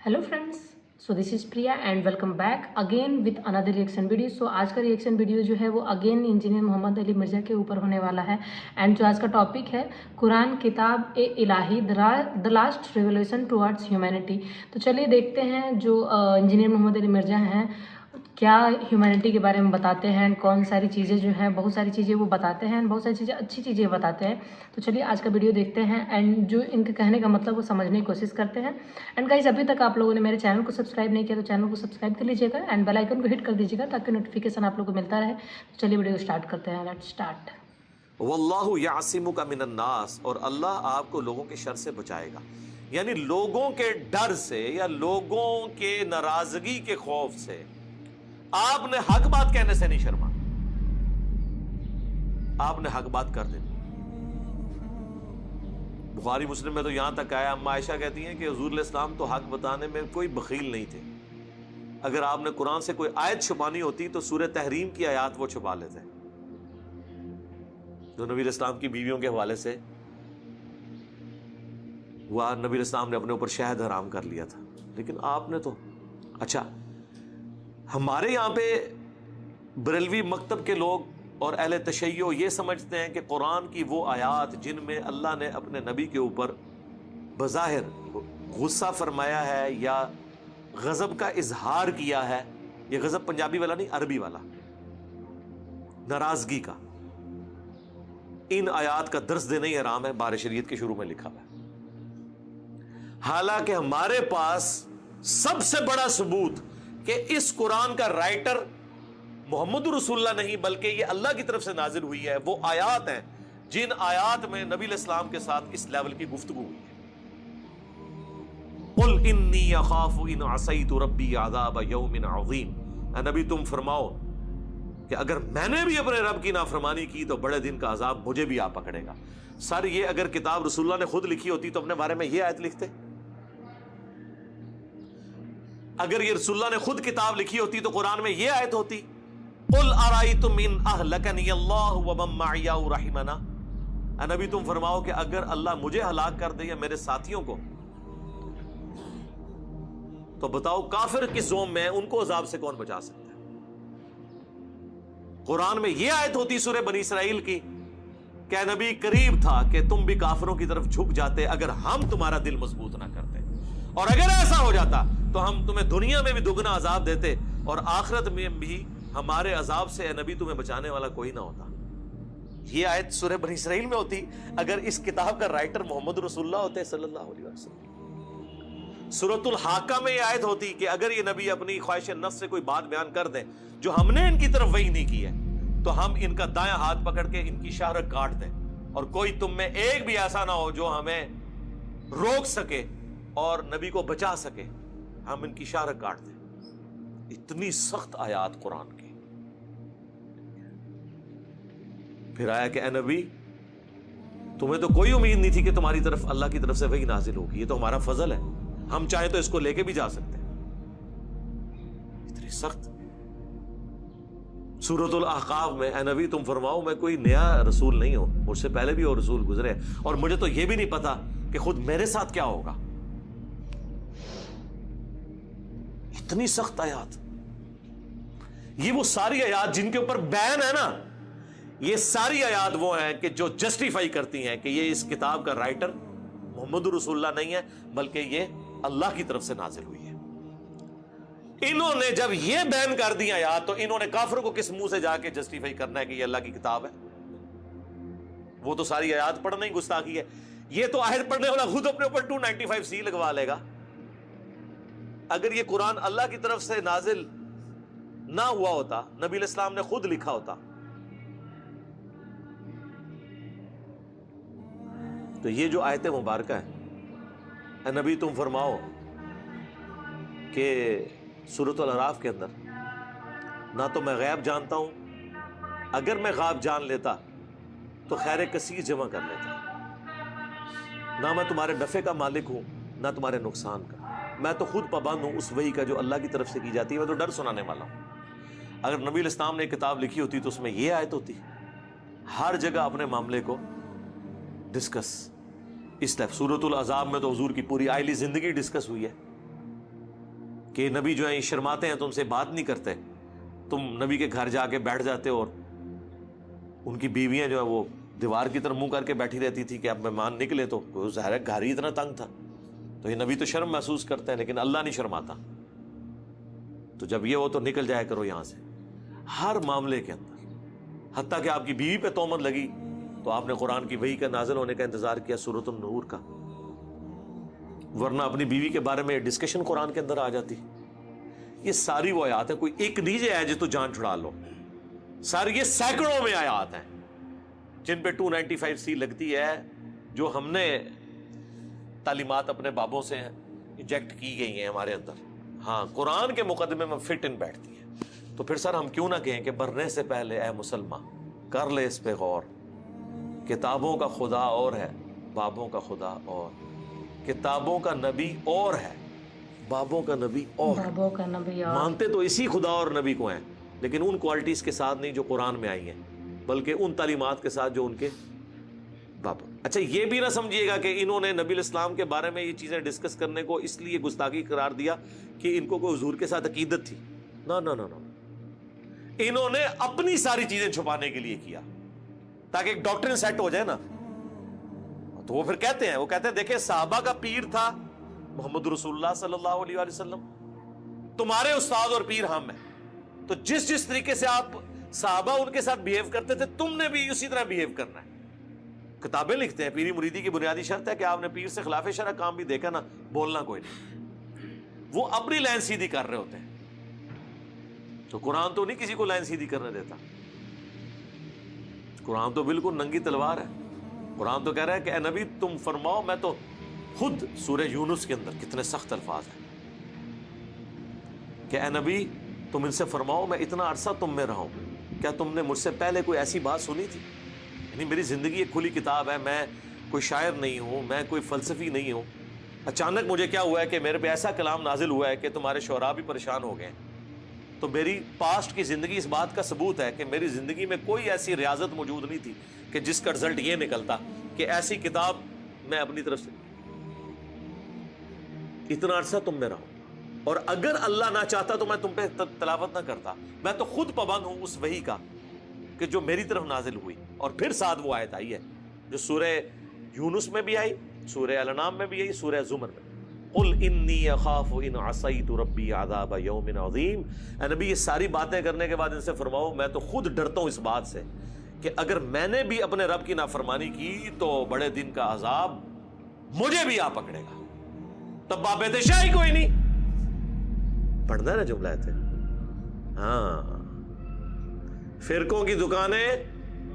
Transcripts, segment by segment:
Hello friends, so this is Priya and welcome back again with another reaction video. So आज का reaction video जो है वो again engineer Mohammad Ali Mirza के ऊपर होने वाला है। एंड जो आज का टॉपिक है कुरान किताब ए इलाही the last revolution towards humanity. तो चलिए देखते हैं जो इंजीनियर मोहम्मद अली मिर्ज़ा हैं क्या ह्यूमैनिटी के बारे में बताते हैं, कौन सारी चीज़ें जो हैं, बहुत सारी चीज़ें वो बताते हैं, बहुत सारी चीज़ें अच्छी चीज़ें बताते हैं। तो चलिए आज का वीडियो देखते हैं एंड जो इनके कहने का मतलब वो समझने की कोशिश करते हैं। एंड गाइस, अभी तक आप लोगों ने मेरे चैनल को सब्सक्राइब नहीं किया तो चैनल को सब्सक्राइब कर लीजिएगा एंड बेल आइकन को हिट कर दीजिएगा ताकि नोटिफिकेशन आप लोगों को मिलता रहे। तो चलिए वीडियो स्टार्ट करते हैं। Let's start. वल्लाहु यासिमुका मिनन नास, और अल्लाह आपको लोगों के शर से बचाएगा। यानी लोगों के डर से या लोगों के नाराजगी के खौफ से आपने हक बात कहने से नहीं शर्मा, आपने हक बात कर देनी। बुखारी मुस्लिम में तो यहां तक आया, अम्मा आयशा कहती हैं कि हुजूर इस्लाम तो हक बताने में कोई बखील नहीं थे। अगर आपने कुरान से कोई आयत छुपानी होती तो सूरह तहरीम की आयत वो छुपा लेते, जो नबी इस्लाम की बीवियों के हवाले से वह नबी इस्लाम ने अपने ऊपर शहद हराम कर लिया था। लेकिन आपने तो अच्छा, हमारे यहाँ पे बरेलवी मकतब के लोग और अहले तशय्यो ये समझते हैं कि कुरान की वो आयात जिनमें अल्लाह ने अपने नबी के ऊपर बज़ाहिर गुस्सा फरमाया है या गज़ब का इजहार किया है, ये गज़ब पंजाबी वाला नहीं, अरबी वाला, नाराजगी का, इन आयात का दर्स देना ही हराम है, बार शरीयत के शुरू में लिखा हुआ है। हालांकि हमारे पास सबसे बड़ा सबूत कि इस कुरान का राइटर मोहम्मद रसूलुल्लाह नहीं बल्कि ये अल्लाह की तरफ से नाजिल हुई है, वो आयात हैं जिन आयात में नबी इस्लाम के साथ इस लेवल की गुफ्तगू हुई है। कुल इन्नी अखाफु इन असैतु रब्बी अज़ाब यौमिन अज़ीम, नबी तुम फरमाओ कि अगर मैंने भी अपने रब की नाफरमानी की तो बड़े दिन का अजाब मुझे भी आ पकड़ेगा। सर, ये अगर किताब रसूलुल्लाह ने खुद लिखी होती तो अपने बारे में ये आयत लिखते? अगर ये रसूलुल्लाह ने खुद किताब लिखी होती तो कुरान में ये आयत होती, कुल अराइतुम इन अहलकनी अल्लाहु व मम मअया रहिमना, नबी तुम फरमाओ कि अगर अल्लाह मुझे हलाक कर दे या मेरे साथियों को, तो बताओ काफिर किस ज़ोम में है, उनको अजाब से कौन बचा सकता है? कुरान में यह आयत होती सूरह बनी इसराइल की, क्या नबी करीब था कि तुम भी काफिरों की तरफ झुक जाते अगर हम तुम्हारा दिल मजबूत ना करते, और अगर ऐसा हो जाता तो हम तुम्हें दुनिया में भी दुगना अजाब देते और आखिरत में भी हमारे अजाब से नबी तुम्हें बचाने वाला कोई ना होता। यह आयत सूरह बनी इसराइल में होती अगर इस किताब का राइटर मोहम्मद रसूलुल्लाह होते सल्लल्लाहु अलैहि वसल्लम। सूरतुल हाका में यह आयत होती कि अगर ये नबी अपनी ख्वाहिश नफ्स से कोई बात बयान कर दें जो हमने इनकी तरफ वही नहीं की है, तो हम इनका दायां हाथ पकड़ के इनकी शाहरग काट दें और कोई तुम में एक भी ऐसा ना हो जो हमें रोक सके और नबी को बचा सके, हम इनकी शाहरग काट दें। इतनी सख्त आयात कुरान की। फिर आया कि ए नबी, तुम्हें तो कोई उम्मीद नहीं थी कि तुम्हारी तरफ अल्लाह की तरफ से वही नाजिल होगी, ये तो हमारा फजल है, हम चाहे तो इसको लेके भी जा सकते हैं। इतनी सख्त। सूरतुल अहकाफ में, ए नबी तुम फरमाओ मैं कोई नया रसूल नहीं हूं, मुझसे पहले भी और रसूल गुजरे और मुझे तो यह भी नहीं पता कि खुद मेरे साथ क्या होगा। इतनी सख्त आयात। ये वो सारी आयात जिनके ऊपर बैन है ना, ये सारी आयात वो हैं कि जो जस्टिफाई करती हैं कि ये इस किताब का राइटर मोहम्मद रसूलुल्लाह नहीं है बल्कि ये अल्लाह की तरफ से नाजिल हुई है। इन्होंने जब ये बैन कर दी आयात तो इन्होंने काफिरों को किस मुंह से जाके जस्टिफाई करना है कि ये अल्लाह की किताब है? वो तो सारी आयात पढ़ना ही गुस्ताखी है। ये तो आयत पढ़ने वाला खुद अपने ऊपर 295C लगवा लेगा। अगर ये कुरान अल्लाह की तरफ से नाजिल ना हुआ होता, नबी इस्लाम ने खुद लिखा होता, तो ये जो आयत मुबारक है, नबी तुम फरमाओ कि सूरतुल अराफ के अंदर, ना तो मैं गैब जानता हूं, अगर मैं गैब जान लेता तो खैर कसीर जमा कर लेता, ना मैं तुम्हारे नफे का मालिक हूं ना तुम्हारे नुकसान का, मैं तो खुद पाबंद हूं उस वही का जो अल्लाह की तरफ से की जाती है, मैं तो डर सुनाने वाला हूं। अगर नबी इस्लाम ने किताब लिखी होती तो उसमें यह आयत होती, हर जगह अपने मामले को डिस्कस। इस तरह सूरतुल अज़ाब में तो हुजूर की पूरी आइली जिंदगी डिस्कस हुई है। کہ نبی جو ہیں شرماتے ہیں, تم سے بات نہیں کرتے, تم نبی کے گھر جا کے بیٹھ جاتے اور ان کی بیویاں جو ہیں وہ دیوار کی طرف منہ کر کے بیٹھی رہتی تھی کہ اب مہمان نکلے, تو ظاہر ہے گھر ہی اتنا تنگ تھا, تو یہ نبی تو شرم محسوس کرتے ہیں لیکن اللہ نہیں شرماتا. تو جب یہ ہو تو نکل جایا کرو یہاں سے. ہر معاملے کے اندر, حتیٰ کہ آپ کی بیوی پہ تہمت لگی تو آپ نے قرآن کی وحی کا نازل ہونے کا انتظار کیا, سورۃ النور کا, ورنہ اپنی بیوی کے بارے میں ڈسکشن قرآن کے اندر آ جاتی. یہ ساری وہ آیات ہیں, کوئی ایک نیجے ہے جس تو جان چھڑا لو, ساری یہ سینکڑوں میں آیات ہیں جن پہ 295C لگتی ہے, جو ہم نے تعلیمات اپنے بابوں سے انجیکٹ کی گئی ہیں ہمارے اندر. ہاں, قرآن کے مقدمے میں فٹ ان بیٹھتی ہے. تو پھر سر ہم کیوں نہ کہیں کہ مرنے سے پہلے اے مسلمان کر لے اس پہ غور, کتابوں کا خدا اور ہے, بابوں کا خدا اور, کتابوں کا نبی اور ہے, بابوں کا نبی اور. بابوں کا نبی اور. مانتے تو اسی خدا اور نبی کو ہیں, لیکن ان کوالٹیز کے ساتھ نہیں جو قرآن میں آئی ہیں, بلکہ ان تعلیمات کے ساتھ جو ان کے بابا. اچھا یہ بھی نہ سمجھیے گا کہ انہوں نے نبی الاسلام کے بارے میں یہ چیزیں ڈسکس کرنے کو اس لیے گستاخی قرار دیا کہ ان کو کوئی حضور کے ساتھ عقیدت تھی. نہ نہ نہ, انہوں نے اپنی ساری چیزیں چھپانے کے لیے کیا تاکہ ایک ڈاکٹرن سیٹ ہو جائے نا. تو وہ پھر کہتے ہیں دیکھیں صحابہ کا پیر تھا محمد رسول اللہ صلی اللہ علیہ وآلہ وسلم, تمہارے استاد اور پیر ہم ہیں, تو جس طریقے سے آپ صحابہ ان کے ساتھ بہیو کرتے تھے تم نے بھی اسی طرح بہیو کرنا ہے. کتابیں لکھتے ہیں, پیری مریدی کی بنیادی شرط ہے کہ آپ نے پیر سے خلاف شرع کام بھی دیکھا نا, بولنا کوئی نہیں. وہ اپنی لائن سیدھی کر رہے ہوتے ہیں, تو قرآن تو نہیں کسی کو لائن سیدھی کرنے دیتا. قرآن تو بالکل ننگی تلوار ہے. قرآن تو کہہ رہا ہے کہ اے نبی تم فرماؤ, میں تو خود سورہ یونس کے اندر کتنے سخت الفاظ ہیں کہ اے نبی تم ان سے فرماؤ میں اتنا عرصہ تم میں رہا ہوں, کیا تم نے مجھ سے پہلے کوئی ایسی بات سنی تھی؟ یعنی میری زندگی ایک کھلی کتاب ہے, میں کوئی شاعر نہیں ہوں, میں کوئی فلسفی نہیں ہوں. اچانک مجھے کیا ہوا ہے کہ میرے پہ ایسا کلام نازل ہوا ہے کہ تمہارے شعراء بھی پریشان ہو گئے. تو میری پاسٹ کی زندگی اس بات کا ثبوت ہے کہ میری زندگی میں کوئی ایسی ریاضت موجود نہیں تھی کہ جس کا رزلٹ یہ نکلتا کہ ایسی کتاب میں اپنی طرف سے اتنا عرصہ تم میں رہوں, اور اگر اللہ نہ چاہتا تو میں تم پہ تلاوت نہ کرتا. میں تو خود پابند ہوں اس وحی کا کہ جو میری طرف نازل ہوئی. اور پھر ساتھ وہ آیت آئی ہے جو سورہ یونس میں بھی آئی, سورہ الانعام میں بھی آئی, سورہ زمر میں, قل انی اخاف ان عصیت ربی عذاب یوم عظیم. اے نبی یہ ساری باتیں کرنے کے بعد ان سے فرماؤ میں تو خود ڈرتا ہوں اس بات سے کہ اگر میں نے بھی اپنے رب کی نافرمانی کی تو بڑے دن کا عذاب مجھے بھی آ پکڑے گا. تب باب شاہی کوئی نہیں پڑھنا ہے نا جملہ تھے. ہاں, فرقوں کی دکانیں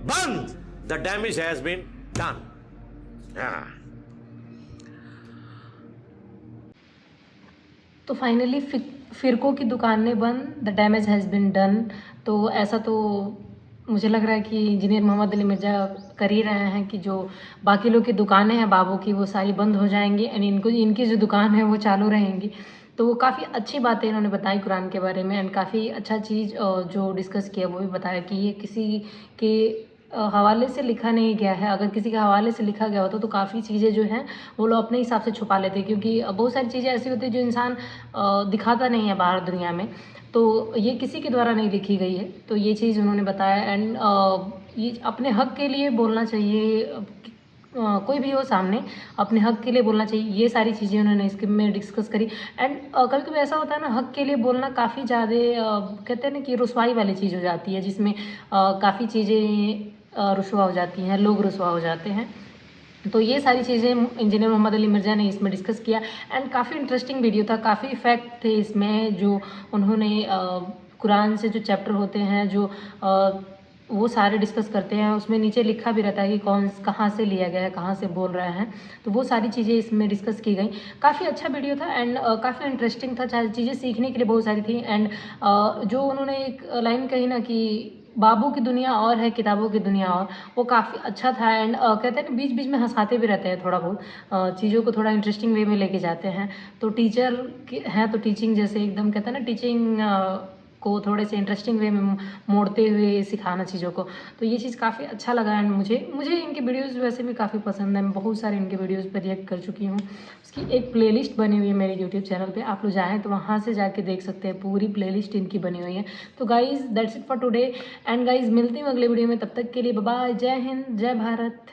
بند, the damage has been done. تو فائنلی فرقوں کی دکانیں بند, the damage has been done. تو ایسا تو مجھے لگ رہا ہے کہ انجینئر محمد علی مرزا کر ہی رہے ہیں کہ جو باقی لوگ کی دکانیں ہیں بابوں کی وہ ساری بند ہو جائیں گی, اینڈ ان کی جو دکان ہے وہ چالو رہیں گی. تو وہ کافی اچھی باتیں انہوں نے بتائی قرآن کے بارے میں, اینڈ کافی اچھا چیز جو ڈسکس کیا وہ بھی بتایا کہ یہ کسی کے حوالے سے لکھا نہیں گیا ہے. اگر کسی کے حوالے سے لکھا گیا ہوتا تو کافی چیزیں جو ہیں وہ لوگ اپنے حساب سے چھپا لیتے, کیونکہ بہت ساری چیزیں ایسی ہوتی ہیں جو انسان دکھاتا نہیں ہے باہر دنیا میں, تو یہ کسی کے دوارا نہیں لکھی گئی ہے. تو یہ چیز انہوں نے بتایا, اینڈ یہ اپنے حق کے لیے بولنا چاہیے, کوئی بھی ہو سامنے اپنے حق کے لیے بولنا چاہیے. یہ ساری چیزیں انہوں نے اس میں ڈسکس کری. اینڈ کبھی کبھی ایسا ہوتا ہے نا حق کے لیے بولنا کافی زیادہ کہتے ہیں نا کہ رسوائی والی چیز ہو جاتی ہے, جس میں کافی چیزیں رسوا ہو جاتی ہیں, لوگ رسوا ہو جاتے ہیں. تو یہ ساری چیزیں انجینئر محمد علی مرزا نے اس میں ڈسکس کیا, اینڈ کافی انٹرسٹنگ ویڈیو تھا. کافی فیکٹ تھے اس میں جو انہوں نے قرآن سے جو چیپٹر ہوتے ہیں جو وہ سارے ڈسکس کرتے ہیں. اس میں نیچے لکھا بھی رہتا ہے کہ کہاں سے لیا گیا ہے, کہاں سے بول رہے ہیں. تو وہ ساری چیزیں اس میں ڈسکس کی گئیں. کافی اچھا ویڈیو تھا, اینڈ کافی انٹرسٹنگ تھا. چیزیں سیکھنے کے لیے بہت ساری تھیں. اینڈ جو انہوں نے ایک لائن کہی نا کہ بابوں کی دنیا اور ہے کتابوں کی دنیا اور, وہ کافی اچھا تھا. اینڈ کہتے ہیں نا بیچ بیچ میں ہنساتے بھی رہتے ہیں, تھوڑا بہت چیزوں کو تھوڑا انٹرسٹنگ وے میں لے کے جاتے ہیں. تو ٹیچر ہیں تو ٹیچنگ جیسے ایک دم کہتے ہیں نا ٹیچنگ को थोड़े से इंटरेस्टिंग वे में मोड़ते हुए सिखाना चीज़ों को। तो ये चीज़ काफ़ी अच्छा लगा एंड मुझे इनके वीडियोज़ वैसे भी काफ़ी पसंद है। मैं बहुत सारे इनके वीडियोज़ पर रिएक्ट कर चुकी हूँ। उसकी एक प्लेलिस्ट बनी हुई है मेरे यूट्यूब चैनल पे, आप लोग चाहें तो वहाँ से जाके देख सकते हैं, पूरी प्लेलिस्ट इनकी बनी हुई है। तो guys that's it for today and guys मिलती हूँ अगले वीडियो में, तब तक के लिए बाय बाय, जय हिंद, जय भारत।